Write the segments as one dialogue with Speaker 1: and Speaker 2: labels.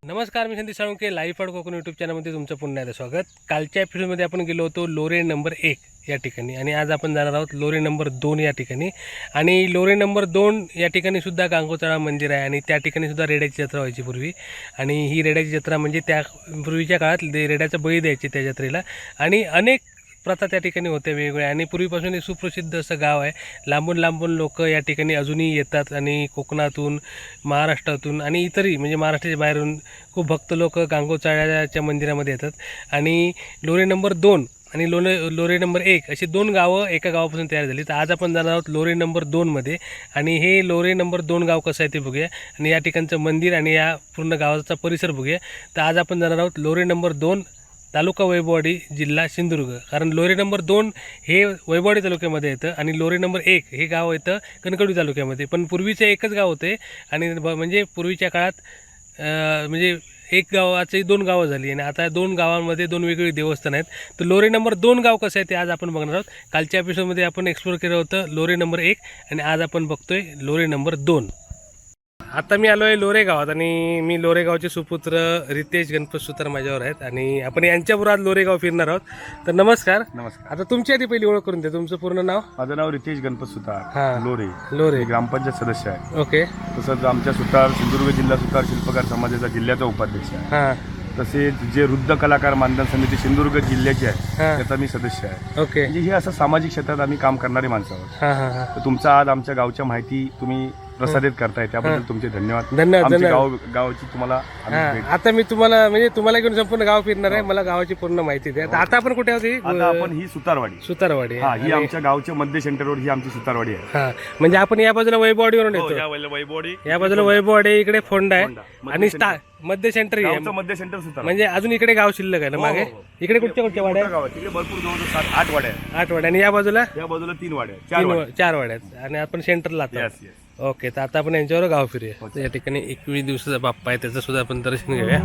Speaker 1: नमस्कार, मी Sandeep Salunkhe live for Konkan YouTube चॅनलमध्ये तुमचं पुन्हा एकदा स्वागत. कालच्या एपिसोडमध्ये आपण गेलो होतो लोरे नंबर 1 या ठिकाणी आणि आज आपण जाणार आहोत लोरे नंबर 2 या ठिकाणी. आणि लोरे नंबर 2 या ठिकाणी सुद्धा गांगोचाळा मंदिर आहे आणि त्या ठिकाणी सुद्धा रेड्याची जत्रा व्हायची पूर्वी. आणि ही रेड्याची जत्रा म्हणजे त्या पूर्वीच्या काळात रेड्याचं बळी द्यायची त्या जत्रेला आणि अनेक प्रथा त्या ठिकाणी होत्या वेगवेगळ्या. आणि पूर्वीपासून एक सुप्रसिद्ध असं गाव आहे. लांबून लांबून लोक या ठिकाणी अजूनही येतात आणि कोकणातून, महाराष्ट्रातून आणि इतरही म्हणजे महाराष्ट्राच्या बाहेरून खूप भक्त लोक गांगोचाळ्याच्या मंदिरामध्ये येतात. आणि लोरे नंबर 2 आणि लोरे नंबर 1 अशी 2 गावं एका गावापासून तयार झाली. तर आज आपण जाणार आहोत लोरे नंबर 2मध्ये आणि हे लोरे नंबर 2 गाव कसं आहे ते बघूया आणि या ठिकाणचं मंदिर आणि या पूर्ण गावाचा परिसर बघूया. तर आज आपण जाणार आहोत लोरे नंबर 2, तालुका वैभववाडी, जिल्हा सिंधुदुर्ग. कारण लोरे नंबर 2 हे वैभववाडी तालुक्यामध्ये येतं आणि लोरे नंबर 1 हे गाव येतं कणकवली तालुक्यामध्ये. पण पूर्वीचे एकच गाव होते आणि म्हणजे पूर्वीच्या काळात म्हणजे एक गावाची 2 गावं झाली आणि आता 2 गावांमध्ये 2 वेगवेगळी देवस्थान आहेत. तर लोरे नंबर 2 गाव कसं आहे ते आज आपण बघणार आहोत. कालच्या एपिसोडमध्ये आपण एक्सप्लोर केलं होतं लोरे नंबर 1 आणि आज आपण बघतोय लोरे नंबर 2. आता मी आलो आहे लोरे गावात आणि मी लोरे गावचे सुपुत्र रितेश गणपत सुतार माझ्यावर आहेत आणि आपण यांच्याबरोबर आज लोरे गाव फिरणार आहोत. तर नमस्कार.
Speaker 2: नमस्कार.
Speaker 1: आता तुमची आधी पहिली ओळख करून द्या. तुमचं पूर्ण नाव?
Speaker 2: माझं नाव रितेश गणपत सुतार,
Speaker 1: हां.
Speaker 2: लोरे ग्रामपंचायत सदस्य आहे.
Speaker 1: ओके.
Speaker 2: तसंच आमच्या सुतार सिंधुदुर्ग जिल्हा सुतार शिल्पकार समाजाचा जिल्ह्याचा उपाध्यक्ष आहे.
Speaker 1: हां.
Speaker 2: तसेच जे वृद्ध कलाकार मानधन समिती सिंधुदुर्ग जिल्ह्याची आहे
Speaker 1: हां.
Speaker 2: त्याचा मी सदस्य आहे.
Speaker 1: ओके.
Speaker 2: म्हणजे हे असं सामाजिक क्षेत्रात आम्ही काम करणारे माणसं आहोत.
Speaker 1: हां हां हां.
Speaker 2: तर तुमचा आज आमच्या गावच्या माहिती तुम्ही प्रसारित करताय त्याबद्दल तुमचे धन्यवाद.
Speaker 1: धन्यवाद.
Speaker 2: आमच्या गावाची तुम्हाला आम्ही
Speaker 1: हां.
Speaker 2: भेट.
Speaker 1: आता मी तुम्हाला घेऊन संपूर्ण गाव फिरणार आहे. मला गावाची पूर्ण माहिती द्या. तर आता आपण कुठे आहोत?
Speaker 2: आता आपण ही सुतारवाडी.
Speaker 1: सुतारवाडी.
Speaker 2: हा, ही आमच्या गावच्या मध्य सेंटरवर ही आमची सुतारवाडी आहे.
Speaker 1: हां. म्हणजे आपण या बाजूला वैभववाडीवरून येतो.
Speaker 2: वैभववाडी
Speaker 1: या बाजूला वैभववाडी, इकडे फोंडा आहे आणि मध्य सेंटर आहे.
Speaker 2: मध्य सेंटर सुतार
Speaker 1: म्हणजे अजून इकडे गाव शिल्लक आहे ना मागे? इकडे कुठच्या वाड्या?
Speaker 2: तिकडे भरपूर जवळ 7-8 वाड्या आहेत.
Speaker 1: 8 वाड्या. आणि या बाजूला
Speaker 2: 3 वाड्या,
Speaker 1: 4 वाड्या आहेत आणि आपण सेंटरला आहोत. ओके. तर आता आपण यांच्यावर गाव फिरूया. या ठिकाणी 21 दिवसाचा बाप्पा आहे, त्याचं सुद्धा आपण दर्शन घेऊया.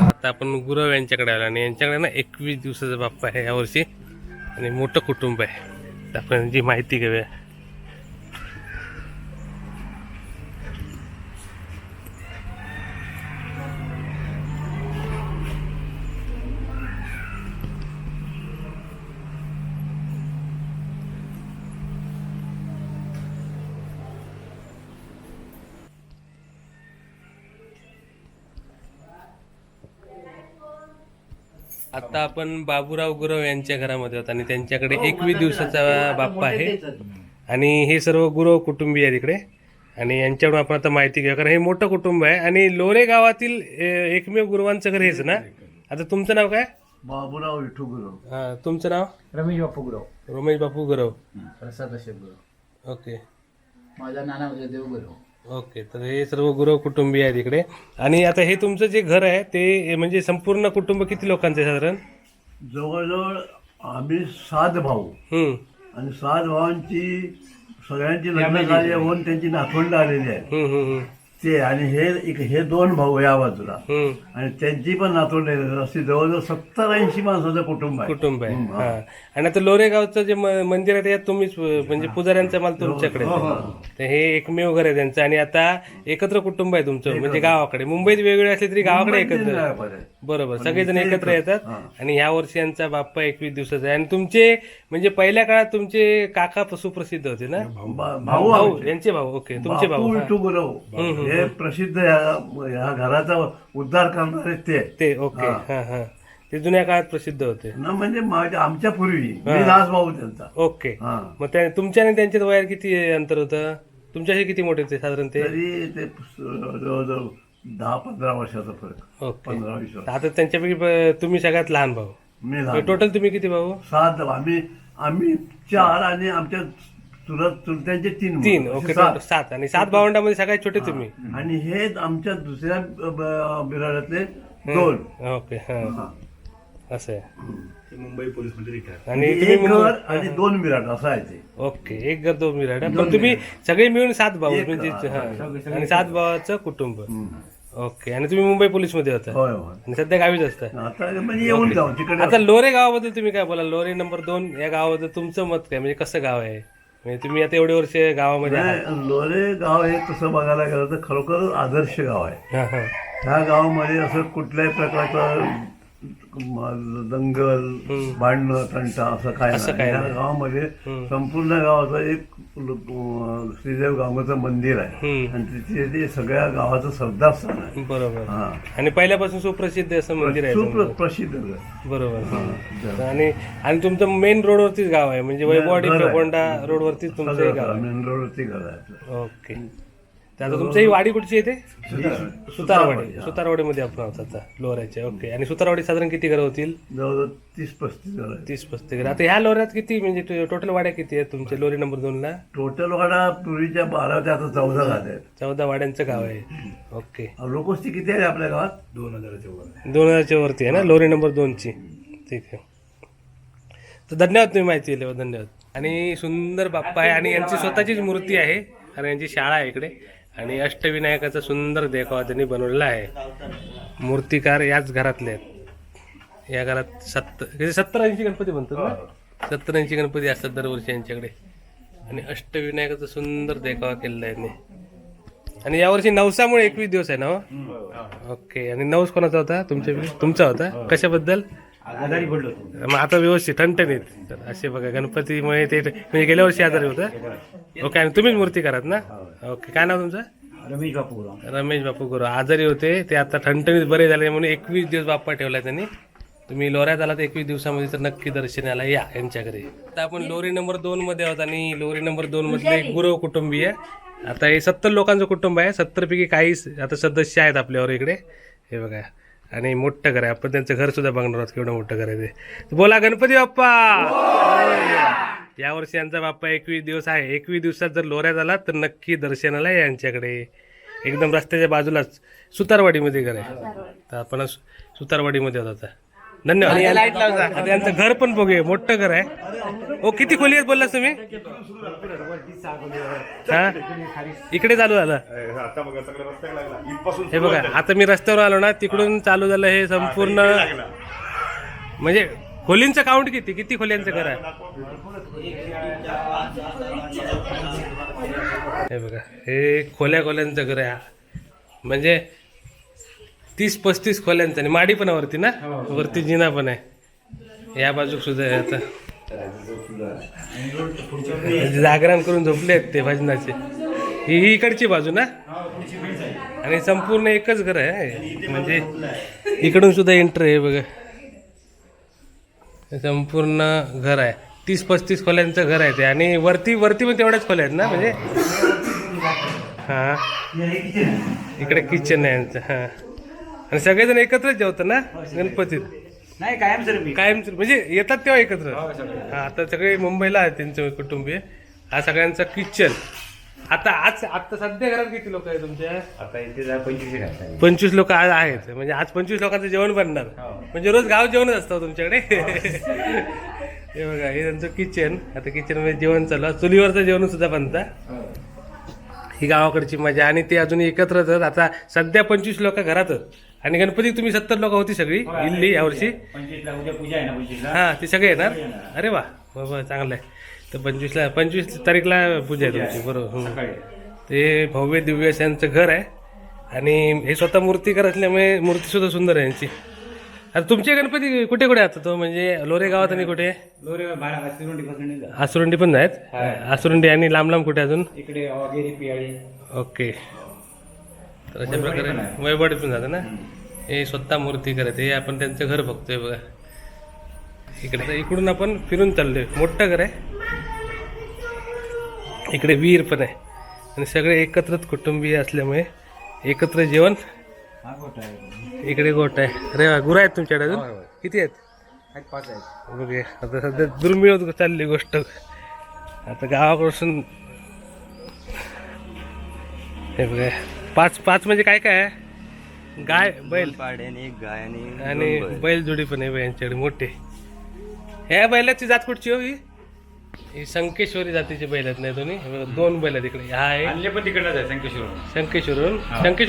Speaker 1: आता आपण गुरव यांच्याकडे आलो आणि यांच्याकडे ना 21 दिवसाचा बाप्पा आहे यावर्षी आणि मोठं कुटुंब आहे. तर आपण जी माहिती घेऊया. आता आपण बाबूराव गुरव यांच्या घरामध्ये आहोत आणि त्यांच्याकडे 21 दिवसाचा बाप्पा आहे आणि हे सर्व गुरव कुटुंबीय आहे तिकडे आणि यांच्याकडून आपण आता माहिती घेऊ. कारण हे मोठं कुटुंब आहे आणि लोरे गावातील एकमेव गुरुवांचं घर हेच ना. आता तुमचं नाव काय?
Speaker 3: बाबूराव विठू गुरव.
Speaker 1: हां. तुमचं नाव?
Speaker 3: रमेश बापू गुरव.
Speaker 1: रमेश बापू गुरव.
Speaker 3: प्रसाद अशोक गुरव.
Speaker 1: ओके.
Speaker 3: माझं नाना देव गुरव.
Speaker 1: ओके. तर हे सर्व गुरव कुटुंबीय आहे तिकडे. आणि आता हे तुमचं जे घर आहे ते म्हणजे संपूर्ण कुटुंब किती लोकांचं आहे साधारण?
Speaker 3: जवळजवळ आम्ही 7 भाऊ आणि 7 भावांची सगळ्यांची लग्न झाली होऊन त्यांची नातवंड आलेली आहे ते. आणि हे 2 भाऊ या बाजूला आणि त्यांची पण नातवंड अशी जवळजवळ 70-80 माणसाचं कुटुंब आहे.
Speaker 1: हां. आणि आता लोरे गावचं जे मंदिर आहे त्यात तुम्हीच म्हणजे पुजाऱ्यांचा माल तुमच्याकडे. तर हे एकमेव घर आहे त्यांचं आणि आता एकत्र कुटुंब आहे तुमचं म्हणजे गावाकडे. मुंबईत वेगवेगळे असले तरी गावाकडे एकत्र. बरोबर. सगळेजण एकत्र येतात आणि ह्या वर्षी यांचा बाप्पा 21 दिवसाचा आहे. आणि तुमचे म्हणजे पहिल्या काळात तुमचे काका सुप्रसिद्ध होते ना? भाऊ यांचे भाऊ. ओके. तुमचे भाऊ
Speaker 3: विठू गुरव हे प्रसिद्ध ह्या घराचा उद्धार करणारे ते.
Speaker 1: ओके. हां हां. ते जुन्या काळात प्रसिद्ध होते
Speaker 3: ना. म्हणजे आमच्या पूर्वी मी लास्ट भाऊ त्यांचा.
Speaker 1: ओके. मग तुमच्या आणि त्यांच्यात वयात किती अंतर होतं? तुमच्याशी किती मोठे होते साधारण ते?
Speaker 3: तरी ते जवळजवळ 10-15 वर्षाचा फरक.
Speaker 1: ओके.
Speaker 3: 15-20 वर्ष.
Speaker 1: आता त्यांच्यापैकी तुम्ही सगळ्यात लहान भाऊ?
Speaker 3: मी लहान.
Speaker 1: टोटल तुम्ही किती भाऊ?
Speaker 3: 7. आम्ही 4 आणि आमच्या चुलत्यांचे 3.
Speaker 1: ओके. 7 आणि 7 भावंडामध्ये सगळ्यात छोटे तुम्ही.
Speaker 3: आणि हे आमच्या दुसऱ्या बिराडातले 2.
Speaker 1: ओके. हां. असं आहे.
Speaker 2: मुंबई पोलीस मध्ये रिटायर.
Speaker 1: आणि
Speaker 3: एक घर आणि 2 बिराड असं आहे ते.
Speaker 1: ओके. एक घर 2 बिराड. पण तुम्ही सगळे मिळून 7 भाऊ म्हणजे आणि 7 भावाचं कुटुंब. ओके. आणि तुम्ही मुंबई पोलीस मध्ये होता
Speaker 3: होय होय.
Speaker 1: आणि सध्या गावीच असता?
Speaker 3: आता म्हणजे येऊन जाऊ तिकडे.
Speaker 1: आता लोरे गावाबद्दल तुम्ही काय बोला? लोरे नंबर 2 या गावाबद्दल तुमचं मत काय? म्हणजे कसं गाव आहे? म्हणजे तुम्ही आता एवढे वर्ष गावामध्ये आहात.
Speaker 3: नाही, लोरे गाव हे तसं बघायला गेलं तर खरोखर आदर्श गाव आहे.
Speaker 1: हां हां
Speaker 3: ह्या गावामध्ये असं कुठल्याही प्रकारचं दंगल भांडणं तंटा असं काय
Speaker 1: असं
Speaker 3: नाही.
Speaker 1: काय
Speaker 3: ह्या
Speaker 1: नाही.
Speaker 3: गावामध्ये संपूर्ण गावाचं एक श्रीदेव गावाचं मंदिर आहे आणि तिथे ते सगळ्या गावाचं श्रद्धास्थान आहे.
Speaker 1: बरोबर.
Speaker 3: हा
Speaker 1: आणि पहिल्यापासून सुप्रसिद्ध असं मंदिर आहे तुमचं.
Speaker 3: सुप्रसिद्ध आहे.
Speaker 1: बरोबर. आणि तुमचं मेन रोडवरतीच गाव आहे म्हणजे वैभववाडी
Speaker 3: घर आहे.
Speaker 1: कोंडा रोडवरतीच तुमचं हे गाव आहे.
Speaker 3: मेन रोडवरती घर आहे.
Speaker 1: ओके. तर आता तुमचं ही वाडी कुठची येते? सुतारवाडीमध्ये आपण आहोत आता लोऱ्याच्या. ओके. आणि सुतारवाडी साधारण किती घरं होतील?
Speaker 3: जवळजवळ 30-35 घर आहे.
Speaker 1: 30-35 घरं. आता ह्या लोऱ्यात किती म्हणजे टोटल वाड्या किती आहेत तुमच्या लोरी नंबर 2 ला?
Speaker 3: टोटल वाडा पूर्वीच्या 12 ते आता 14 झाले आहेत.
Speaker 1: 14 वाड्यांचं गाव आहे. ओके.
Speaker 3: लोकवस्ती किती आहे आपल्या गावात?
Speaker 1: 2000च्या वरती आहे ना लोरी नंबर 2 ची. ठीक आहे. तर धन्यवाद तुम्ही माहिती दिल्यावर. धन्यवाद. आणि सुंदर बाप्पा आहे आणि यांची स्वतःचीच मूर्ती आहे आणि यांची शाळा आहे इकडे आणि अष्टविनायकाचा सुंदर देखावा त्यांनी बनवलेला आहे. मूर्तिकार याच घरातले आहेत. या घरात 70-80 गणपती बनतात ना? 70-80 गणपती असतात दरवर्षी यांच्याकडे आणि अष्टविनायकाचा सुंदर देखावा केलेला आहे यांनी. आणि यावर्षी नवसामुळे 21 दिवस आहे ना? ओके. आणि नवस कोणाचा होता? तुमचा होता? कशाबद्दल?
Speaker 4: आजारी पडलो होतो.
Speaker 1: मग आता व्यवस्थित ठणठणीत. तर असे बघा गणपतीमुळे ते म्हणजे गेल्या वर्षी आजारी होतं. ओके. आणि तुम्हीच मूर्ती करात ना? ओके. काय नाव तुमचं?
Speaker 4: रमेश बापू गुरव.
Speaker 1: रमेश बापू गुरु. आजारी होते ते आता ठणठणीत बरे झाले म्हणून 21 दिवस बाप्पा ठेवला त्यांनी. तुम्ही लोऱ्यात आला तर 21 दिवसामध्ये तर नक्की दर्शनाला या यांच्याकडे. आता आपण लोरी नंबर 2 मध्ये आहोत आणि लोरी नंबर 2 मधले एक गुरव कुटुंबीय. आता हे 70 लोकांचं कुटुंब आहे. 70 पैकी काही आता सदस्य आहेत आपल्यावर इकडे. हे बघा. आणि मोठं घर आहे. आपण त्यांचं घर सुद्धा बघणार आहोत केवढं मोठं घर आहे ते. बोला गणपती बाप्पा. यावर्षी यांचा बाप्पा 21 दिवस आहे. 21 दिवसात जर लोऱ्यात आला तर नक्की दर्शनाला या यांच्याकडे. एकदम रस्त्याच्या बाजूलाच सुतारवाडीमध्ये घर आहे. तर आपण सुतारवाडीमध्ये होत आता. धन्यवाद. आता यांचं घर पण बघूया. मोठं घर आहे. ओ किती खोली आहेत बोललास तुम्ही? हा इकडे चालू झालं.
Speaker 2: आता बघा सगळं रस्त्याला लागला. इथपासून
Speaker 1: हे बघा आता मी रस्त्यावर आलो ना तिकडून चालू झालं हे संपूर्ण. म्हणजे खोलींचं काउंट किती खोल्यांचं घर आहे? हे बघा हे खोल्यांचं घर आहे. म्हणजे 30-35 खोल्यांचं आणि माडी पण वरती ना? वरती जिना पण आहे. या बाजूक सुद्धा आहे. आता जागरण करून झोपले आहेत ते भजनाचे. ही इकडची बाजू ना? आणि संपूर्ण एकच घर आहे. म्हणजे इकडून सुद्धा एंट्री आहे बघा. संपूर्ण घर आहे. 30-35 खोल्यांचं घर आहे ते. आणि वरती पण तेवढ्याच खोल्या आहेत ना? म्हणजे हां इकडे किचन आहे यांचं. हां. आणि सगळेजण एकत्रच जेवतात ना गणपतीत?
Speaker 4: नाही कायमस्वरूपी.
Speaker 1: कायम म्हणजे येतात तेव्हा एकत्र. हा आता सगळे मुंबईला आहेत त्यांचे कुटुंबीय. हा सगळ्यांचा किचन. आता सध्या घरात किती लोक आहेत तुमच्या?
Speaker 4: आता इथे 25 घातला.
Speaker 1: 25 लोक आज आहेत. म्हणजे आज 25 लोकांचं जेवण बनणार. म्हणजे रोज गाव जेवणच असतं तुमच्याकडे. हे बघा हे त्यांचं किचन. आता किचन मध्ये जेवण चालू. चुलीवरचं जेवण सुद्धा बनतं. ही गावाकडची मजा. आणि ते अजून एकत्रच. आता सध्या 25 लोक घरातच. आणि गणपती तुम्ही 70 लोक होती सगळी इल्ली यावर्षी?
Speaker 4: 25ला उद्या पूजा आहे ना 25ला.
Speaker 1: हा ते सगळे येणार. अरे वा बाबा चांगलं आहे. तर 25 तारीखला पूजा आहे तुमची. बरोबर. ते भव्य दिव्य यांचं घर आहे. आणि हे स्वतः मूर्तिकार असल्यामुळे मूर्ती सुद्धा सुंदर आहे यांची. आता तुमचे गणपती कुठे कुठे आता तो म्हणजे लोरे गावात आणि कुठे?
Speaker 4: लोरे आसुरुंडी
Speaker 1: आसुरुंडी पण आहेत. आसुरुंडी आणि लांब लांब कुठे अजून?
Speaker 4: इकडे वगैरे पियाळी.
Speaker 1: ओके. तर अशा प्रकारे वैभववाडी पण जातं ना? हे स्वतः मूर्ती करत. हे आपण त्यांचं घर बघतोय बघा इकडे. तर इकडून आपण फिरून चाललोय. मोठं घर आहे. इकडे विहीर पण आहे. आणि सगळे एकत्रच कुटुंबीय असल्यामुळे एकत्र जेवण.
Speaker 4: हा गोठा आहे.
Speaker 1: इकडे गोठा आहे. अरे वा गुरं आहेत तुमच्याकडे अजून? किती आहेत?
Speaker 4: 5 आहेत.
Speaker 1: बघूया आता सध्या दुर्मिळ चालली गोष्ट. आता गावाकडून हे बघा 5 म्हणजे काय काय आहे? गाय बैल
Speaker 5: एक गाय
Speaker 1: आणि बैल जोडी पण आहे यांच्याकडे मोठे. ह्या बैलाची जात कुठची हो? ही संकेश्वरी जातीचे बैल आहेत नाही दोन्ही. 2 बैल आहेत इकडे. हा आहे
Speaker 4: आणले पण तिकडलाच आहे संकेश्वरून.
Speaker 1: शंकेश्वरून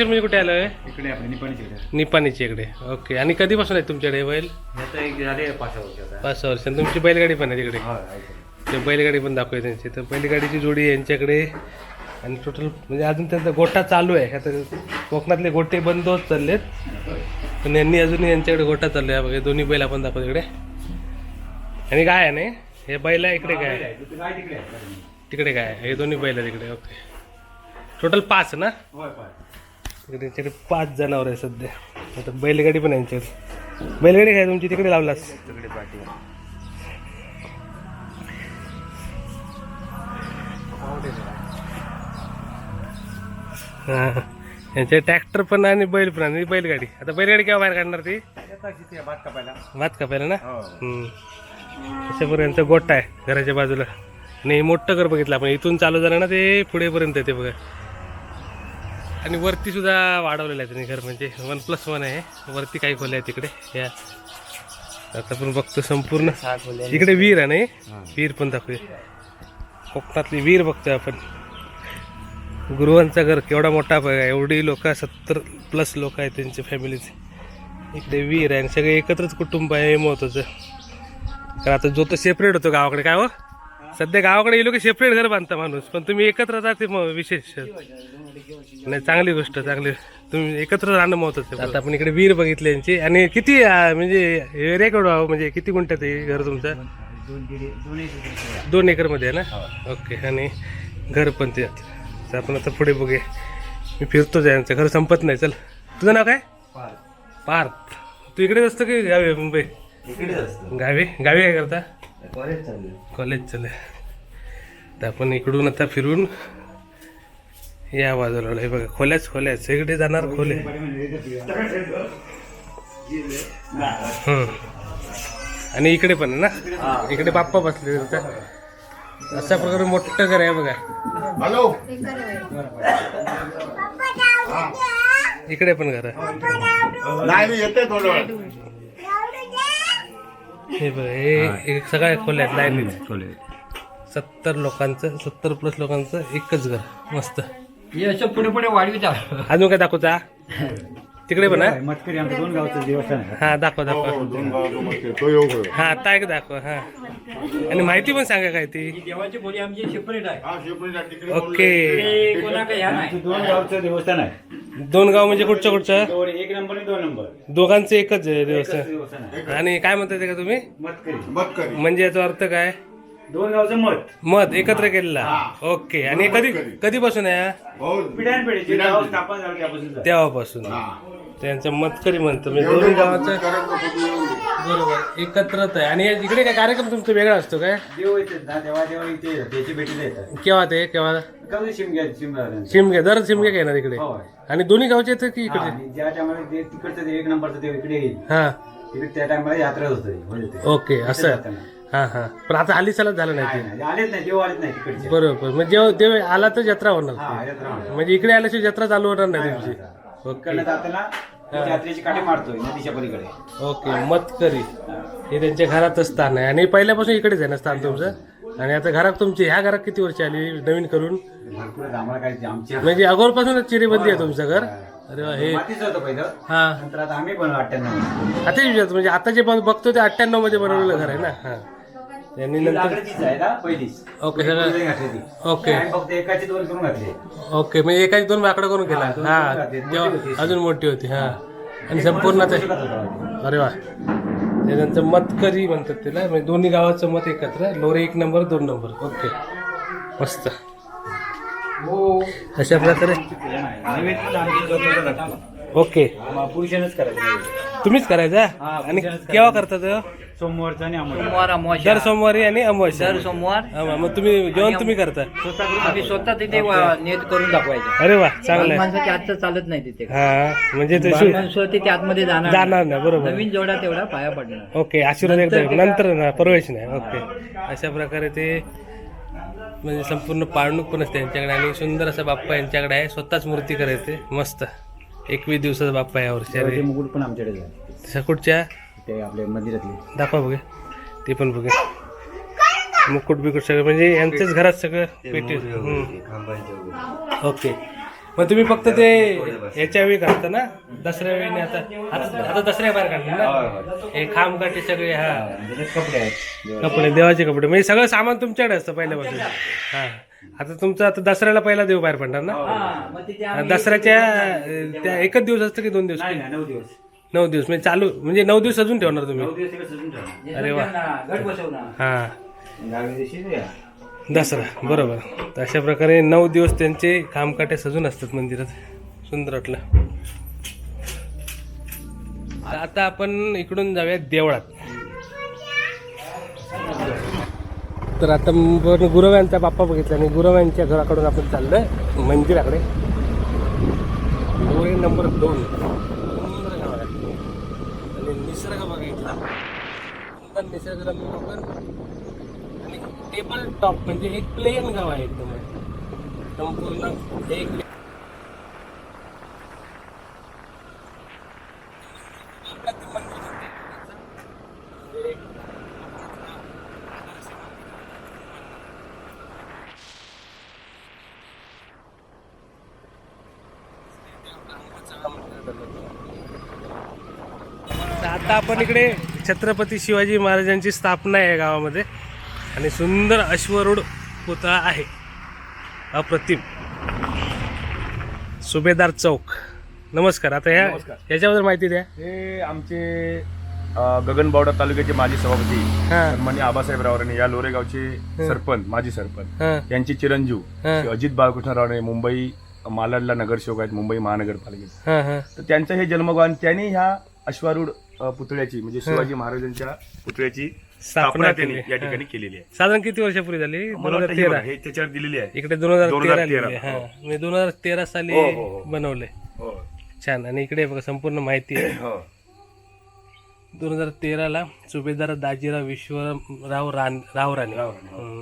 Speaker 1: म्हणजे कुठे आलं आहे?
Speaker 4: इकडे आपल्या निपाणीच्या.
Speaker 1: निपाणीच्या इकडे. ओके. आणि कधीपासून आहे तुमच्याकडे बैल?
Speaker 4: आता एक झाले 5 वर्षाचा.
Speaker 1: 5 वर्ष. तुमची बैलगाडी पण आहे तिकडे? ते बैलगाडी पण दाखवूया त्यांची. तर बैलगाडीची जोडी यांच्याकडे आणि टोटल म्हणजे अजून त्यांचा गोठा चालू आहे. आता कोकणातले गोटे बंद होत चाललेत, पण यांनी अजून यांच्याकडे गोठा चालू आहे बघा. दोन्ही बैल आपण दाखवतो इकडे. आणि काय आहे नाही हे बैल आहे इकडे, काय तिकडे काय आहे, हे दोन्ही बैल आहे तिकडे. ओके, टोटल 5 ना. तिकडे त्यांच्याकडे 5 जनावर आहे सध्या. आता बैलगाडी पण आहे यांच्याकडे. बैलगाडी काय तुमची तिकडे लावलास?
Speaker 2: तिकडे पाठी
Speaker 1: हां, यांचे ट्रॅक्टर पण आणि बैल पण आणि बैलगाडी. आता बैलगाडी केव्हा बाहेर काढणार ती?
Speaker 4: भात कापायला.
Speaker 1: भात कापायला ना. त्याच्याबरोबर यांचा गोठा आहे घराच्या बाजूला. आणि हे मोठं घर बघितलं आपण, इथून चालू झालं ना ते पुढेपर्यंत येते बघा. आणि वरती सुद्धा वाढवलेलं आहे त्यांनी घर, म्हणजे 1+1 आहे. वरती काही खोल्या आहे तिकडे. या आता आपण बघतो संपूर्ण इकडे विहीर आहे नाही, विहीर पण दाखवूया. कोकणातली विहीर बघतोय आपण. गुरुवांचा घर केवढा मोठा बघा, एवढी लोक 70+ लोक आहेत त्यांच्या फॅमिलीचे. इकडे विहीर आहे आणि सगळे एकत्रच कुटुंब आहे, हे महत्वाचं. कारण आता जो तो सेपरेट होतो गावाकडे, काय हो सध्या गावाकडे गेलो की सेपरेट घर बांधता माणूस, पण तुम्ही एकत्र राहता ते विशेष नाही. चांगली गोष्ट, चांगली. तुम्ही एकत्र राहणं महत्वाचं. आता आपण इकडे विहीर बघितली यांची. आणि किती म्हणजे एरिया केवढा म्हणजे किती गुंठ्यात आहे घर तुमचं? 2 एकरमध्ये आहे ना. ओके, आणि घर पण ते. तर आपण आता पुढे बघूया. मी फिरतोच आहे, यांचं घर संपत नाही. चल, तुझं नाव काय? पार्थ. तू इकडेच असतो की गावी मुंबई?
Speaker 3: इकडेच असतो.
Speaker 1: गावी काय करता?
Speaker 3: कॉलेज चालू.
Speaker 1: कॉलेज चालू आहे. तर आपण इकडून आता फिरून या बाजूला हे बघा, खोल्याच इकडे जाणार खोले. आणि इकडे पण आहे ना, इकडे बाप्पा बसले. अशा प्रकारे मोठं घर आहे बघा. इकडे पण घर आहे. हे बघा, हे सगळ्या खोल्या आहेत लाईन. 70 लोकांचं, 70+ लोकांचं एकच घर. मस्त.
Speaker 4: पुढे वाढविता.
Speaker 1: अजून काय दाखवता? तिकडे पण आहे.
Speaker 4: मटकरी आमच्या 2 गावचं देवस्थान आहे.
Speaker 1: हा, दाखवा. हा, आता एक दाखवा. हा, आणि माहिती पण सांगा काय ती.
Speaker 4: देवाची बोली आमची सेपरेट आहे.
Speaker 1: ओके,
Speaker 4: 2 गावचं देवस्थान आहे.
Speaker 1: 2 गाव म्हणजे कुठचं?
Speaker 4: 1 नंबर आणि 2 नंबर
Speaker 1: दोघांचं एकच आहे देवस्थान.
Speaker 4: देवस्थान आहे.
Speaker 1: आणि काय म्हणतात ते का तुम्ही?
Speaker 4: मटकरी
Speaker 1: म्हणजे याचा अर्थ काय?
Speaker 4: 2 गावचं
Speaker 1: मत एकत्र केलेला. ओके, आणि कधीपासून आहे?
Speaker 4: पिढ्यानपिढी गाव स्थापन झालं त्यापासून.
Speaker 1: तेव्हापासून त्यांचं मतकरी म्हणतं. म्हणजे 2 गावाचं बरोबर एकत्रच आहे. आणि इकडे काय कार्यक्रम तुमचा वेगळा असतो काय?
Speaker 4: देव येते ना, देवा इथे त्याची भेटीला येतात.
Speaker 1: केव्हा
Speaker 4: कधी शिमग्या
Speaker 1: शिमगे दर शिमगे घेणार इकडे. आणि दोन्ही गावचे येतं की इकडे?
Speaker 4: ज्या टायमाला तिकडचं 1 नंबरचं देव इकडे येईल,
Speaker 1: हा,
Speaker 4: तिकडे त्या टायमाला यात्रा होते.
Speaker 1: ओके, असं. हा. पण आता हल्ली सलत झालं नाही ते.
Speaker 4: आलेच नाही, देव आलेच नाही तिकडचे.
Speaker 1: बरोबर. म्हणजे देव आला तर जत्रा होणार.
Speaker 4: यात्रा होणार.
Speaker 1: म्हणजे इकडे आल्याशिवाय जत्रा चालू होणार नाही तुमची. ओके,
Speaker 4: इकडनं जाताना यात्रेची काठी मारतोय नदीच्या पलीकडे.
Speaker 1: ओके. मतकरी हे त्यांच्या घराचं स्थान आहे. आणि पहिल्यापासून इकडेच आहे ना स्थान तुमचं? आणि आता घरात तुमची ह्या घरात किती वर्ष आली नवीन करून?
Speaker 4: भरपूर आम्हाला काय आमची
Speaker 1: म्हणजे अगोदरपासूनच चिरेबंदी आहे तुमचं घर? अरे वा. हे
Speaker 4: मातीच होतं पहिलं,
Speaker 1: हा,
Speaker 4: नंतर आता आम्ही पण 98
Speaker 1: आता विचारतो म्हणजे आता जे बघतो ते 98 मध्ये बनवलेलं घर आहे ना. हा, त्यांनी नंतर
Speaker 4: लाकडाचीच आहे ना पहिलीच.
Speaker 1: ओके सगळं.
Speaker 4: घातली ती.
Speaker 1: ओके,
Speaker 4: आम्ही फक्त एकाची 2 करून घातले.
Speaker 1: ओके. म्हणजे एकाच 2 वाकडं करून केला. हा, तेव्हा अजून मोठी होती. हा, आणि संपूर्ण ते. अरे वा. ते त्यांचं मतकरी म्हणतात त्याला. म्हणजे दोन्ही गावाचं मत एकत्र. लोरे 1 नंबर 2 नंबर. ओके, मस्त. अशा प्रकारे. ओके,
Speaker 4: पुरुषानेच करायचं.
Speaker 1: तुम्हीच करायचा? आणि केव्हा करतात?
Speaker 4: सोमवारचा आणि
Speaker 1: दर सोमवारी आणि अमावस्या.
Speaker 5: सोमवार.
Speaker 1: मग तुम्ही जेवण तुम्ही करता?
Speaker 5: आम्ही स्वतः तिथे नेट करून दाखवायचं.
Speaker 1: अरे वा, चांगलं आहे.
Speaker 5: माणसाच्या आतचं चालत नाही तिथे.
Speaker 1: हा, म्हणजे ते
Speaker 5: माणसं तिथे आतमध्ये जाणार
Speaker 1: नाही. बरोबर.
Speaker 5: नवीन जेवढा तेवढा पाया पडणार.
Speaker 1: ओके, आशीर्वाद एकदा नंतर ना प्रवेश नाही. ओके, अशा प्रकारे ते म्हणजे संपूर्ण पाळणूक पण असते यांच्याकडे. आणि सुंदर असा बाप्पा यांच्याकडे आहे. स्वतःच मूर्ती करायचे. मस्त. 21 दिवसाचा बाप्पा आहे यावर्षी.
Speaker 4: मुकुट पण आमच्याकडे आहे.
Speaker 1: कुठच्या?
Speaker 4: ते आपल्या मंदिरातले.
Speaker 1: दाखवा बघे, ते पण बघे. मुकुट बिकुट सगळं म्हणजे यांच्याच घरात सगळं पेटी. ओके, मग तुम्ही फक्त ते याच्या वेळी घालता ना दसऱ्या वेळी आता आता दसऱ्या बाहेर काढले ना हे खांब काटे सगळे हा
Speaker 4: कपडे आहेत
Speaker 1: कपडे देवाचे कपडे म्हणजे सगळं सामान तुमच्याकडे असतं पहिल्यापासून हा आता तुमचं आता दसऱ्याला पहिला देव बाहेर पडणार ना
Speaker 5: मग तिथे आम्ही
Speaker 1: दसऱ्याच्या त्या एकच दिवस असतं की 2 दिवस
Speaker 4: नाही 9 दिवस
Speaker 1: 9 दिवस म्हणजे चालू म्हणजे 9 दिवस अजून ठेवणार तुम्ही
Speaker 4: 9 दिवस सजून ठेवणार
Speaker 1: अरे वा.
Speaker 5: गट बसवणार
Speaker 1: हा
Speaker 4: 10 दिवशी द्या.
Speaker 1: दसरा बरोबर तर अशा प्रकारे 9 दिवस त्यांचे खामकाटे सजून असतात मंदिरात सुंदर वाटलं. आता आपण इकडून जाऊया देवळात. तर आता आपण गुरव्यांचा बाप्पा बघितला आणि गुरव्यांच्या घराकडून आपण चाललोय मंदिराकडे. लोरे नंबर 2 सुंदर गाव आहे आणि निसर्ग बघितला सुंदर निसर्गरम्य कोकण आणि टेबल टॉप म्हणजे एक प्लेन गाव आहे एकदम संपूर्ण एक आता आपण इकडे छत्रपती शिवाजी महाराजांची स्थापना आहे गावामध्ये आणि सुंदर अश्वरूढ पुतळा आहे अप्रतिम सुभेदार चौक. नमस्कार. आता याच्याबद्दल माहिती द्या.
Speaker 2: हे आमचे गगनबावडा तालुक्याचे माजी सभापती
Speaker 1: हा.
Speaker 2: सन्माननीय आबासाहेब रावराणे या लोरेगावचे सरपंच माजी सरपंच
Speaker 1: हा.
Speaker 2: यांचे चिरंजीव
Speaker 1: हा.
Speaker 2: श्री अजित बाळकृष्ण रावणे मुंबई मालाडला नगरसेवक आहेत मुंबई महानगरपालिकेत.
Speaker 1: हां हां
Speaker 2: तर त्यांचं हे जन्मगाव आणि त्यांनी ह्या अश्वारूढ पुतळ्याची म्हणजे शिवाजी महाराजांच्या पुतळ्याची स्थापना त्यांनी या ठिकाणी केलेली आहे.
Speaker 1: साधारण किती वर्षापूर्वी झाली?
Speaker 2: मला वाटतं हे
Speaker 1: 2013.
Speaker 2: बघा, हे त्याच्यावर दिलेली आहे.
Speaker 1: इकडे 2013
Speaker 2: 2013.
Speaker 1: लिहिलंय. हा मी 2013 साली
Speaker 2: हो, हो, हो.
Speaker 1: बनवले.
Speaker 2: हो.
Speaker 1: छान. आणि इकडे बघा संपूर्ण माहिती आहे.
Speaker 2: हो.
Speaker 1: 2013ला सुभेदार दाजीराव विश्वराव रावराणे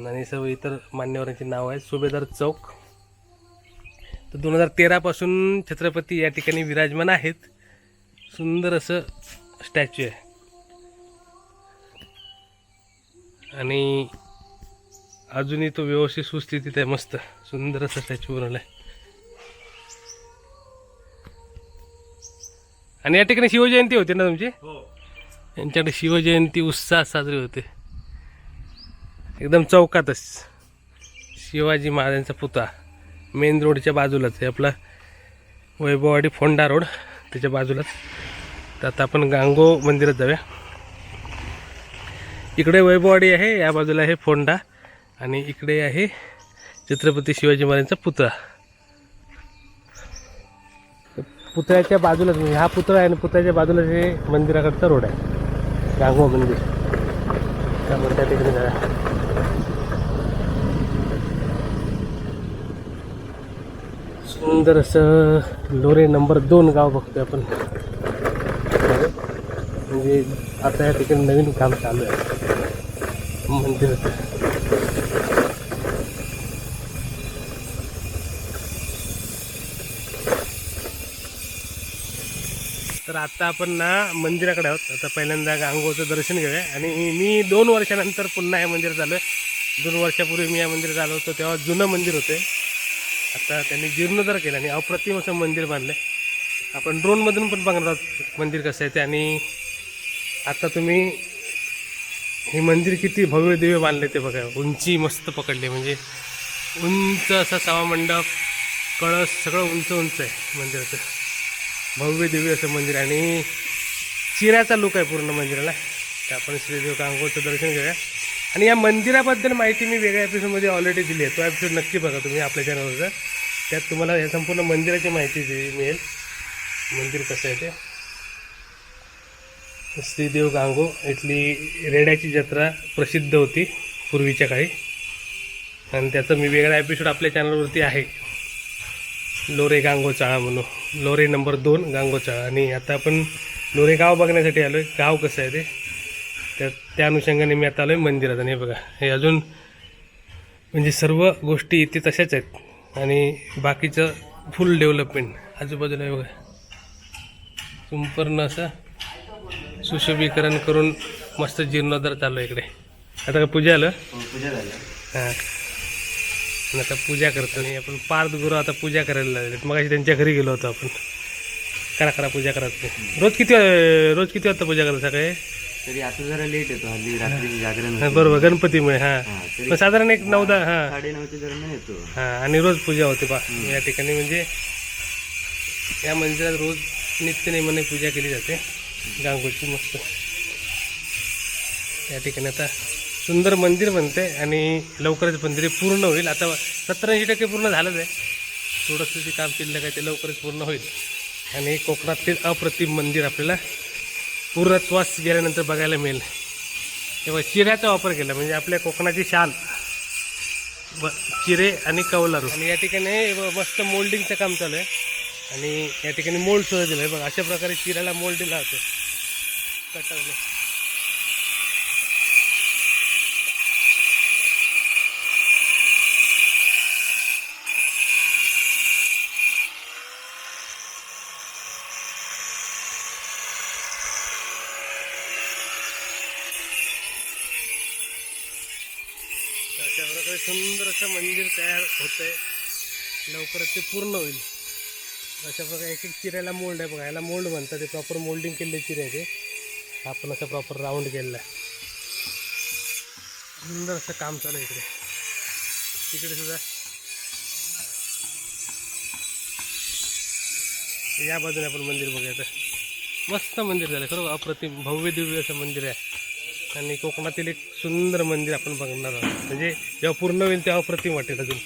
Speaker 1: आणि सर्व इतर मान्यवरांची नाव आहेत. सुभेदार चौक. तर 2013 पासून छत्रपती या ठिकाणी विराजमान आहेत. सुंदर असं स्टॅच्यू आहे आणि अजूनही तो व्यवस्थित सुस्थितीत आहे. मस्त सुंदर असं स्टॅच्यू बनवलं आहे. आणि या ठिकाणी शिवजयंती होती ना तुमची? यांच्याकडे शिवजयंती उत्साहात साजरी होते. एकदम चौकातच शिवाजी महाराजांचा पुतळा मेन रोडच्या बाजूलाच आहे आपला वैभववाडी फोंडा रोड त्याच्या बाजूलाच. तर आता आपण गांगो मंदिरात जाऊया. इकडे वैभववाडी आहे या बाजूला आहे फोंडा आणि इकडे आहे छत्रपती शिवाजी महाराजांचा पुतळा. पुतळ्याच्या बाजूलाच म्हणजे हा पुतळा आहे आणि पुतळ्याच्या बाजूलाच हे मंदिराकडचा रोड आहे गांगो मंदिर. त्यामुळे त्या ठिकाणी जाऊया. सुंदर असं लोरे नंबर 2 गाव बघतोय आपण. म्हणजे आता या ठिकाणी नवीन काम चालू आहे मंदिराचं. तर आता आपण ना मंदिराकडे आहोत. आता पहिल्यांदा गांगोचं दर्शन घेऊया. आणि मी 2 वर्षानंतर पुन्हा या मंदिरात आलो आहे. 2 वर्षापूर्वी मी या मंदिरात आलो होतो तेव्हा जुनं मंदिर होते. आता त्यांनी जीर्णोद्धार केला आणि अप्रतिम असं मंदिर बांधलं आहे. आपण ड्रोनमधून पण बघणार आहोत मंदिर कसं आहे ते. आणि आता तुम्ही हे मंदिर किती भव्य दिव्य बांधले ते बघा. उंची मस्त पकडली म्हणजे उंच असा सभामंडप कळस सगळं उंच उंच आहे मंदिराचं. भव्य दिव्य असं मंदिर आणि चिऱ्याचा लुक आहे पूर्ण मंदिराला. तर आपण श्रीदेव गांगोचं दर्शन घेऊया. आणि या मंदिराबद्दल माहिती मी वेगळ्या एपिसोडमध्ये ऑलरेडी दिली आहे. तो एपिसोड नक्की बघा तुम्ही आपल्या चॅनलवर. त्यात तुम्हाला या संपूर्ण मंदिराची माहिती मिळेल. मंदिर कसं आहे ते. श्रीदेव गांगो इथली रेड्याची जत्रा प्रसिद्ध होती पूर्वीच्या काळी आणि त्याचा मी वेगळा एपिसोड आपल्या चॅनलवरती आहे. लोरे गांगो चाळा म्हणून. लोरे नंबर 2 गांगो चाळा. आणि आता आपण लोरे गाव बघण्यासाठी आलो आहे. गाव कसं आहे ते त्या अनुषंगाने मी आता आलो आहे मंदिरात. आणि हे बघा हे अजून म्हणजे सर्व गोष्टी इथे तशाच आहेत आणि बाकीचं फुल डेव्हलपमेंट आजूबाजूला आहे बघा. संपूर्ण असं सुशोभीकरण करून मस्त जीर्णोद्धार चालू आहे इकडे. आता काय पूजा आलं?
Speaker 4: पूजा झाली.
Speaker 1: हां आणि आता पूजा करतो. आणि आपण पार्थ गुरु आता पूजा करायला लागले. मग त्यांच्या घरी गेलो होतो आपण. करा पूजा करा तुम्ही. रोज किती वाजता पूजा करता सकाळी?
Speaker 4: तरी आता जरा लेट येतो, हल्ली रात्रीची जागरण
Speaker 1: हा,
Speaker 4: होते.
Speaker 1: बरोबर, गणपतीमुळे. हां,
Speaker 4: तरी
Speaker 1: मग साधारण एक 9-10. हां
Speaker 4: 9:30च्या दरम्यान येतो.
Speaker 1: हां, आणि रोज पूजा होते बा या ठिकाणी. म्हणजे या मंदिरात रोज नित्यनेमाने पूजा केली जाते गांगोची. मस्त या ठिकाणी आता सुंदर मंदिर बनते आणि लवकरच मंदिर पूर्ण होईल. आता 70-80% पूर्ण झालंच आहे. थोडंसं जे काम शिल्लक आहे ते लवकरच पूर्ण होईल. आणि कोकणातील अप्रतिम मंदिर आपल्याला पूर्णत्वास गेल्यानंतर बघायला मिळेल. तेव्हा चिऱ्याचा वापर केला, म्हणजे आपल्या कोकणाची शाल चिरे आणि कौलारू. आणि या ठिकाणी मस्त मोल्डिंगचं काम चालू आहे. आणि या ठिकाणी मोल्ड सुद्धा दिलं आहे बघा. अशा प्रकारे चिऱ्याला मोल्ड दिला होतो कटावने. अशा प्रकारे सुंदर असं मंदिर तयार होत आहे. लवकरच ते पूर्ण होईल. अशा प्रकारे एक चिऱ्याला मोल्ड आहे बघा. याला मोल्ड म्हणतात. ते प्रॉपर मोल्डिंग केलेले चिरे आहे ते. आपण असं प्रॉपर राऊंड केलेला आहे. सुंदर असं काम चालू आहे इकडे. तिकडे सुद्धा या बाजूने आपण मंदिर बघायचं. मस्त मंदिर झालं खरं, अप्रतिम भव्य दिव्य असं मंदिर आहे. आणि कोकणातील एक सुंदर मंदिर आपण बघणार आहोत. म्हणजे जेव्हा पूर्ण होईल तेव्हा अप्रतिम वाटेल अजून.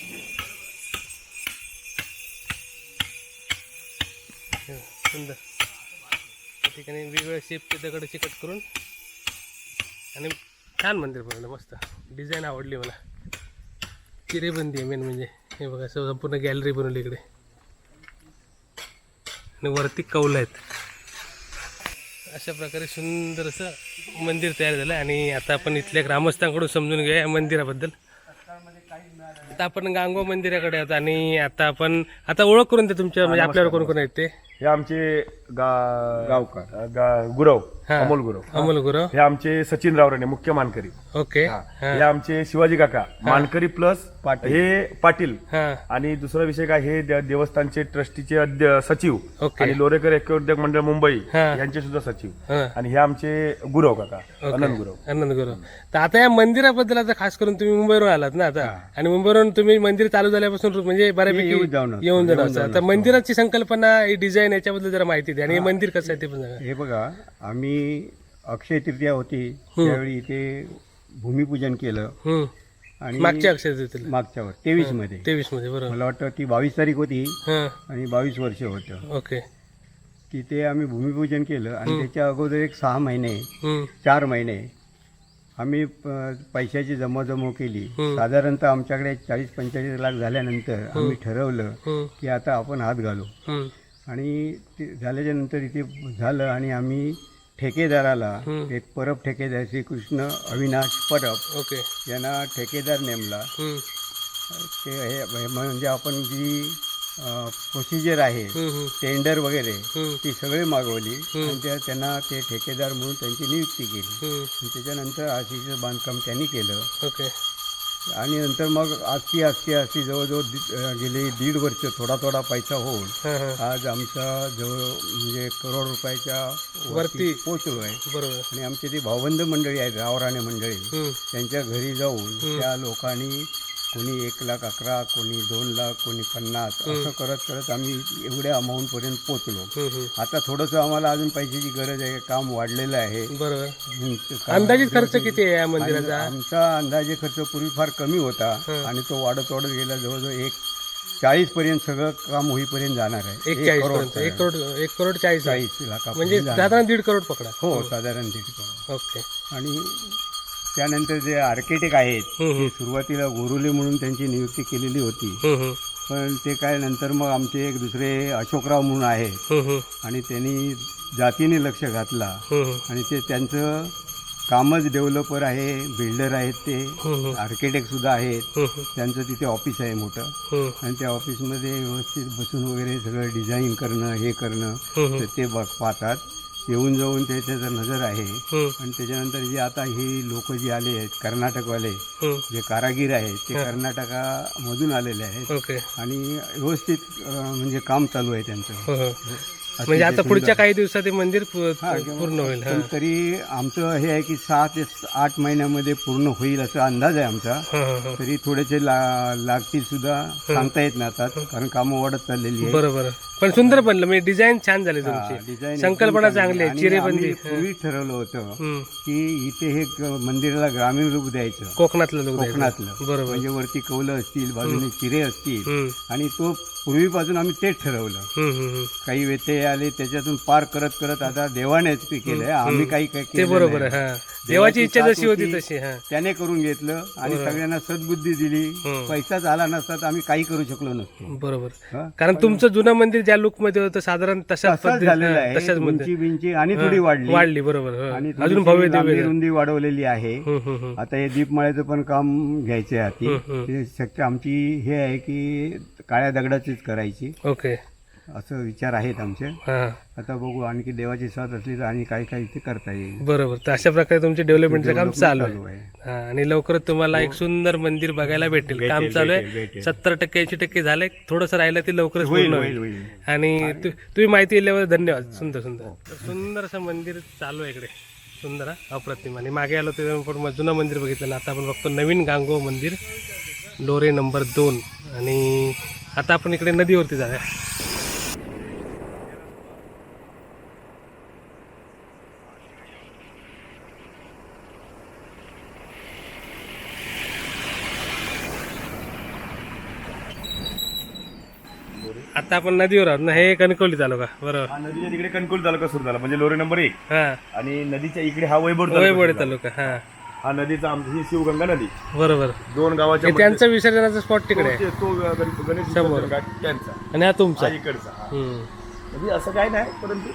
Speaker 1: सुंदर त्या ठिकाणी वेगवेगळ्या शेपचे दगडाची कट करून आणि छान मंदिर बनवलं. मस्त डिझाईन आवडली मला. चिरेबंदी आहे मेन म्हणजे. हे बघा संपूर्ण गॅलरी बनवली इकडे. आणि वरती कौल आहेत. अशा प्रकारे सुंदर असं मंदिर तयार झालं. आणि आता आपण इथल्या ग्रामस्थांकडून समजून घेऊया या मंदिराबद्दल. आता आपण गांगो मंदिराकडे आहोत. आणि आता आपण ओळख करून दे तुमच्या, म्हणजे आपल्यावर कोण कोण आहेत ते.
Speaker 2: हे आमचे गावकर गुरव, अमोल गुरव. हे आमचे सचिन रावराणे मुख्य मानकरी.
Speaker 1: ओके.
Speaker 2: हे आमचे शिवाजी काका मानकरी प्लस हे पाटील.
Speaker 1: हां,
Speaker 2: आणि दुसरा विषय काय, हे देवस्थानचे ट्रस्टीचे सचिव
Speaker 1: ओके.
Speaker 2: आणि लोरेकर ऐक्योद्योग मंडळ मुंबई
Speaker 1: हा.
Speaker 2: यांचे सुद्धा सचिव.
Speaker 1: हां,
Speaker 2: आणि हे आमचे गुरव काका आनंद गुरव.
Speaker 1: तर आता या मंदिराबद्दल आता खास करून तुम्ही मुंबईवरून आलात ना आता. आणि मुंबईवरून तुम्ही मंदिर चालू झाल्यापासून म्हणजे बऱ्यापैकी येऊन जाणार. आता मंदिराची संकल्पना, डिझाईन याच्याबद्दल जरा माहिती द्या. आणि हे मंदिर कसं आहे ते पण सांगा.
Speaker 6: हे बघा, आम्ही अक्षय तृतीया होती त्यावेळी इथे भूमिपूजन केलं. आणि
Speaker 1: मागच्या अक्षर देतील
Speaker 6: मागच्यावर 23 मध्ये
Speaker 1: 23 मध्ये बरोबर.
Speaker 6: मला वाटतं ती 22 तारीख होती
Speaker 1: हां,
Speaker 6: आणि 22 वर्ष होतं.
Speaker 1: ओके.
Speaker 6: तिथे आम्ही भूमिपूजन केलं. आणि त्याच्या अगोदर एक 6 महिने 4 महिने आम्ही पैशाची जमाजमा केली. साधारणतः आमच्याकडे 40-45 लाख झाल्यानंतर आम्ही ठरवलं की आता आपण हात घालू. आणि ते झाल्याच्या नंतर इथे झालं. आणि आम्ही ठेकेदाराला एक परब ठेकेदार श्रीकृष्ण अविनाश परब
Speaker 1: ओके
Speaker 6: यांना ठेकेदार नेमला. ते हे म्हणजे आपण जी प्रोसिजर आहे टेंडर वगैरे ती सगळी मागवली. आणि त्यांना ते ठेकेदार म्हणून त्यांची नियुक्ती केली. आणि त्याच्यानंतर आरसीसीचं बांधकाम त्यांनी केलं.
Speaker 1: ओके.
Speaker 6: आणि नंतर मग आस्ती जवळजवळ गेले 1.5 वर्ष थोडा पैसा होऊन आज आमचा जवळ म्हणजे 1 करोड रुपयाच्या वरती पोचलो आहे.
Speaker 1: बरोबर.
Speaker 6: आणि आमची ती भावबंद मंडळी आहेत, रावराणे मंडळी, त्यांच्या घरी जाऊन त्या लोकांनी कोणी 1,11,000, कोणी 2,00,000, कोणी 50, असं करत आम्ही एवढ्या अमाऊंटपर्यंत पोचलो. आता थोडंसं आम्हाला अजून पैशाची गरज आहे, काम वाढलेलं आहे.
Speaker 1: बरोबर. अंदाजित खर्च किती आहे या मंदिराचा?
Speaker 6: आमचा अंदाजे खर्च पूर्वी फार कमी होता आणि तो वाढत गेला. जवळजवळ 40 पर्यंत सगळं काम होईपर्यंत जाणार आहे.
Speaker 1: 1 करोड 40
Speaker 6: लाख
Speaker 1: म्हणजे साधारण 1.5 करोड पकडा.
Speaker 6: हो, साधारण 1.5 करोड.
Speaker 1: ओके.
Speaker 6: आणि त्यानंतर जे आर्किटेक्ट आहेत ते सुरुवातीला गोरुले म्हणून त्यांची नियुक्ती केलेली होती. पण ते काय नंतर मग आमचे एक दुसरे अशोकराव म्हणून आहेत आणि त्यांनी जातीने लक्ष घातला. आणि ते त्यांचं कामच डेव्हलपर आहे, बिल्डर आहेत, ते आर्किटेक्ट सुद्धा आहेत. त्यांचं तिथे ऑफिस आहे मोठं. आणि त्या ऑफिसमध्ये व्यवस्थित बसून वगैरे सगळं डिझाईन करणं हे करणं तर ते पाहतात. येऊन जाऊन ते त्याचं नजर आहे.
Speaker 1: हम्म,
Speaker 6: आणि त्याच्यानंतर जे आता ही लोक जे आले आहेत कर्नाटकवाले
Speaker 1: हम्म.
Speaker 6: जे कारागीर आहेत ते कर्नाटकामधून आलेले आहेत
Speaker 1: ओके.
Speaker 6: आणि व्यवस्थित म्हणजे काम चालू आहे त्यांचं.
Speaker 1: हो हो. म्हणजे आता पुढच्या काही दिवसात हे मंदिर पूर्ण होईल.
Speaker 6: पण तरी आमचं हे आहे की 6 ते 8 महिन्यामध्ये पूर्ण होईल असा अंदाज आहे आमचा. तरी थोडेसे लागतील सुद्धा सांगता येत नाही आता कारण कामं वाढत चाललेली आहे.
Speaker 1: बरोबर. पण सुंदर बनलं म्हणजे डिझाईन छान झाली तुमची,
Speaker 6: डिझाईन
Speaker 1: संकल्पना चांगली आहे. चिरेबंदी
Speaker 6: पूर्वी ठरवलं होतं
Speaker 1: हम्म.
Speaker 6: की इथे हे मंदिराला ग्रामीण रूप द्यायचं,
Speaker 1: कोकणातलं लोक
Speaker 6: कोकणातलं.
Speaker 1: बरोबर.
Speaker 6: म्हणजे वरती कौलं असतील, बाजूने चिरे असतील
Speaker 1: हम्म,
Speaker 6: आणि तो पूर्वीपासून आम्ही तेच ठरवलं.
Speaker 1: हम्म, हम्म.
Speaker 6: काही व्यत्यय आले त्याच्यातून पार करत करत आता देवानेच ते केलंय, आम्ही काही
Speaker 1: ते
Speaker 6: केलं
Speaker 1: बरोबर
Speaker 6: नाही.
Speaker 1: आहे. हा, देवाची इच्छा
Speaker 6: साथ
Speaker 1: जशी होती तशी. हा,
Speaker 6: त्याने करून घेतलं आणि सगळ्यांना सद्बुद्धी दिली. पैसाच आला नसता तर आम्ही काही करू शकलो नसतो.
Speaker 1: बरोबर.
Speaker 6: हा?
Speaker 1: कारण तुमचं जुनं मंदिर ज्या लुक मध्ये होतं साधारण तशाच
Speaker 6: तसंच झालेलं आहे.
Speaker 1: तशाच मध्ये
Speaker 6: उंची बिंची आणि थोडी
Speaker 1: वाढली. बरोबर. हा.
Speaker 6: आणि
Speaker 1: अजून
Speaker 6: थोडीशी
Speaker 1: भव्य
Speaker 6: लांबी
Speaker 1: दिव्य.
Speaker 6: रुंदी वाढवलेली आहे.
Speaker 1: हम्म, हम्म, हम्म.
Speaker 6: आता हे दीपमाळ्याचं पण काम घ्यायचे हाती. ते शक्य आमची हे आहे की काळ्या दगडाचीच करायची
Speaker 1: ओके.
Speaker 6: असं विचार आहेत आमचे.
Speaker 1: हा,
Speaker 6: आता बघू आणखी देवाची साथ असली तर आणि काही काही ते करता येईल.
Speaker 1: बरोबर. तर अशा प्रकारे तुमचे डेव्हलपमेंटचं काम चालू आहे.
Speaker 6: आहे.
Speaker 1: हा, आणि लवकरच तुम्हाला एक सुंदर मंदिर बघायला भेटेल. काम चालू आहे.
Speaker 6: भेटेल.
Speaker 1: 70% 80% झालंय. थोडंसं राहिलं ते लवकरच
Speaker 6: होईल
Speaker 1: पूर्ण
Speaker 6: होईल
Speaker 1: होईल.
Speaker 6: होईल.
Speaker 1: आणि तुम्ही माहिती दिल्याबद्दल धन्यवाद. सुंदर सुंदर सुंदर असं मंदिर चालू आहे इकडे. सुंदर हा, अप्रतिम. आणि मागे आलो ते पण जुनं मंदिर बघितलं ना, आता आपण बघतो नवीन गांगो मंदिर लोरे नंबर 2. आणि आता आपण इकडे नदीवरती जाऊया. आता आपण नदीवर आहोत ना, हे कणकवली तालुका. बरोबर.
Speaker 2: हा नदीच्या तिकडे कणकवली तालुका सुरू झाला म्हणजे लोरे नंबर 1.
Speaker 1: हा,
Speaker 2: आणि नदीच्या इकडे हा वैभव
Speaker 1: वैभवडी तालुका. हा,
Speaker 2: हा नदीचा आमची ही शिवगंगा नदी.
Speaker 1: बरोबर.
Speaker 2: 2 गावाच्या
Speaker 1: हे त्यांचं विसर्जनाचं स्पॉट तिकडे आहे.
Speaker 2: तो गणेश
Speaker 1: समोर.
Speaker 2: विसर्जन घाट त्यांचा
Speaker 1: आणि हा तुमचा.
Speaker 2: हा इकडचा. हा.
Speaker 1: हम्म.
Speaker 2: म्हणजे असं काय नाही परंतु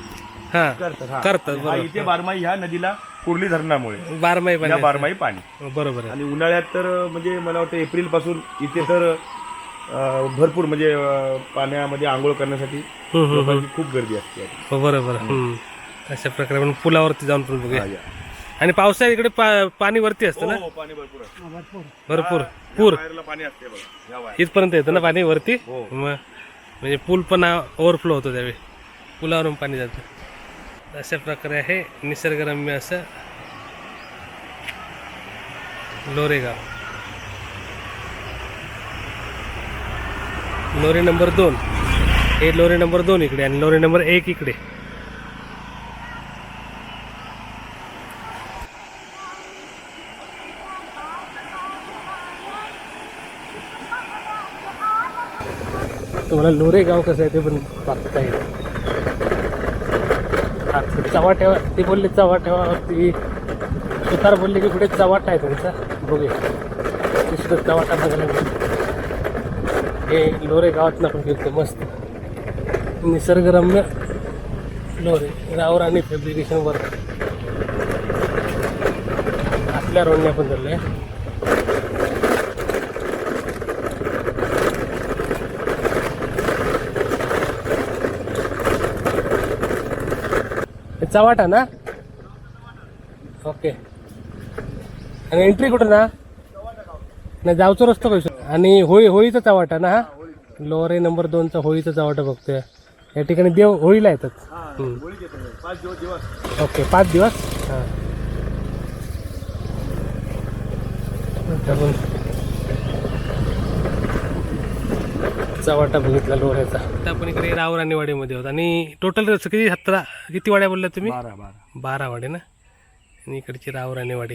Speaker 1: हा,
Speaker 2: करतात. हा.
Speaker 1: करतात.
Speaker 2: हा,
Speaker 1: बरोबर.
Speaker 2: इथे बारमाही ह्या नदीला कुर्ली धरणामुळे
Speaker 1: बारमाही
Speaker 2: या
Speaker 1: पाणी.
Speaker 2: बारमाही पाणी.
Speaker 1: बरोबर आहे.
Speaker 2: आणि उन्हाळ्यात तर म्हणजे मला वाटतं एप्रिल पासून इथे तर भरपूर म्हणजे पाण्यामध्ये आंघोळ करण्यासाठी लोकांची खूप गर्दी असते.
Speaker 1: हो, बरोबर. अशा प्रकारे आपण पुलावरती जाऊन पण बघूया.
Speaker 2: हा, या.
Speaker 1: आणि पावसाळ्यात इकडे पाणी वरती असतं ना,
Speaker 2: हो, पाणी भरपूर असते.
Speaker 1: भरपूर.
Speaker 2: या
Speaker 1: पूर
Speaker 2: वायरला पाणी असते बघा. या वायर.
Speaker 1: इथपर्यंत येतं ना पाणी वरती.
Speaker 2: हो.
Speaker 1: म्हणजे पूल पण ओव्हरफ्लो होतो त्यावेळी, पुलावरून पाणी जातं. अशा प्रकारे आहे निसर्गरम्य असं लोरेगाव. लोरे नंबर 2 हे लोरे नंबर 2 इकडे आणि लोरे नंबर 1 इकडे. तुम्हाला लोरेगाव कसं आहे ते पण बघता येईल. हा, चवा ठेवा. ते बोलले चवा ठेवा. ती सुतार बोलले की पुढे चवाटा आहे तुमचा. बघूया ते सुद्धा चवाटा बघायला मिळेल. हे लोरे गावात आपण फिरतो मस्त निसर्गरम्य लोरे. रावर आणि फॅब्रिकेशन वर्क आपल्या रोडने आपण चाललोय. चवाटा ना. ओके. आणि एंट्री कुठं ना नाही जाऊचा रस्ता कसं. आणि होळीचा चवाटा ना. हा लोरे नंबर 2चा होळीचा चवाटा बघतोय. या ठिकाणी देव होळीला येतात.
Speaker 2: 5 दिवस.
Speaker 1: ओके, 5 दिवस. हां, चवाटा बघितला लोऱ्याचा. आता आपण इकडे रावराणीवाडीमध्ये आहोत. आणि टोटल किती वाड्या बोलल्या तुम्ही? 12 वाडे ना. आणि इकडची रावराणीवाडी.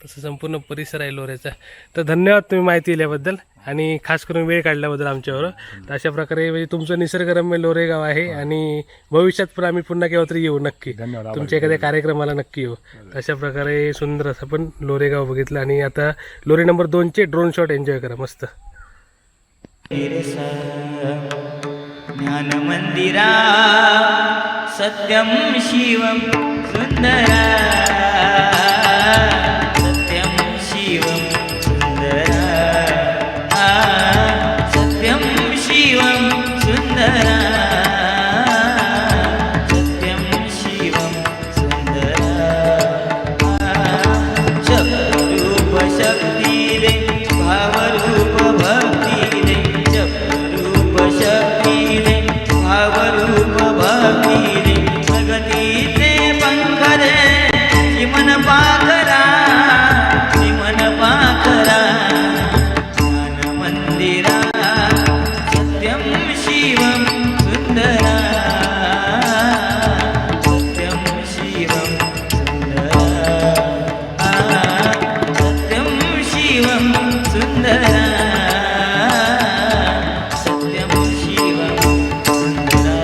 Speaker 1: तसं संपूर्ण परिसर आहे लोऱ्याचा. तर धन्यवाद तुम्ही माहिती दिल्याबद्दल आणि खास करून वेळ काढल्याबद्दल आमच्यावर. तर अशा प्रकारे म्हणजे तुमचं निसर्गरम्य लोरेगाव आहे आणि भविष्यात पण आम्ही पुन्हा केव्हा तरी येऊ नक्की.
Speaker 2: धन्यवाद.
Speaker 1: तुमच्या एखाद्या कार्यक्रमाला नक्की येऊ. तर अशा प्रकारे सुंदर असं पण लोरेगाव बघितलं. आणि आता लोरे नंबर 2चे ड्रोन शॉट एन्जॉय करा मस्त.
Speaker 7: ज्ञान मंदिरा सत्यम शिवम सुंदरा सत्यम शिवम सुंदरा सत्यम शिवम सुंदरा सत्यम शिवम रूप शक्ती दे भावरूप भक्ती दे प्रगतीचे पंख दे चिमन पाखरा चिमन पाखरा ज्ञान मंदिरा सत्यम शिवम सुंदरा सत्यम शिवम सुंदरा सत्यम शिवम सुंदरा सत्यम शिवम सुंदरा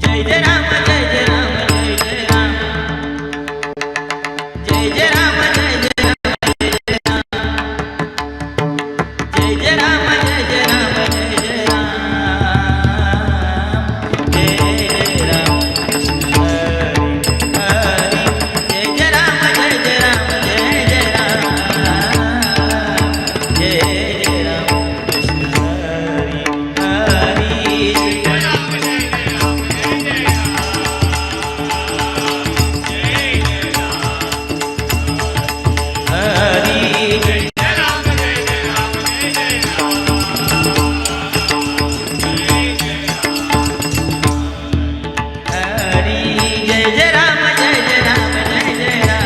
Speaker 7: जय जय राम जय जय राम जय जय राम जय जय राम जय जय राम जय जय राम जय जय राम जय जय राम जय जय राम कृष्ण हरि हरि जय जय राम जय जय राम जय जय राम जय जय राम कृष्ण हरि हरि हरि हरि जय जय राम जय जय राम जय जय राम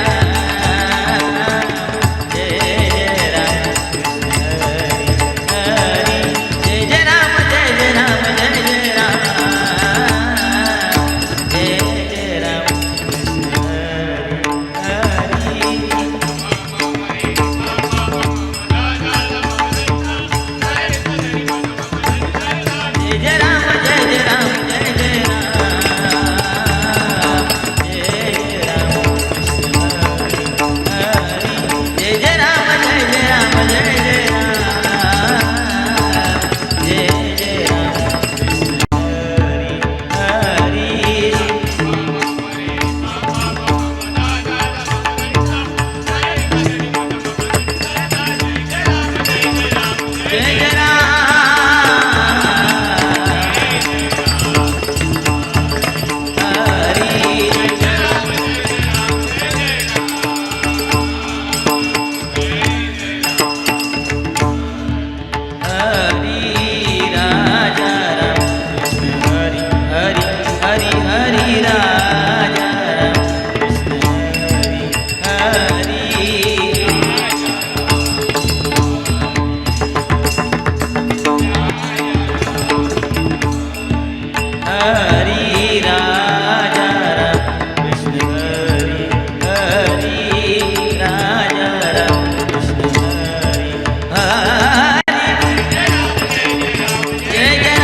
Speaker 7: जय जय राम कृष्ण हरि हरि जय जय राम जय जय राम जय जय राम जय जय राम कृष्ण हरि हरि जय जय राम जय जय राम जय जय राम जय जय राम कृष्ण हरि जय जय राम जय जय राम जय जय राम जय जय राम कृष्ण हरि हरि जय जय हरि राजा राम कृष्ण हरि हरि हरि हरि राजा राम कृष्ण हरि हरि राजा राम कृष्ण हरि हरि राजा राम कृष्ण हरि हरि जय जय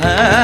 Speaker 7: हरी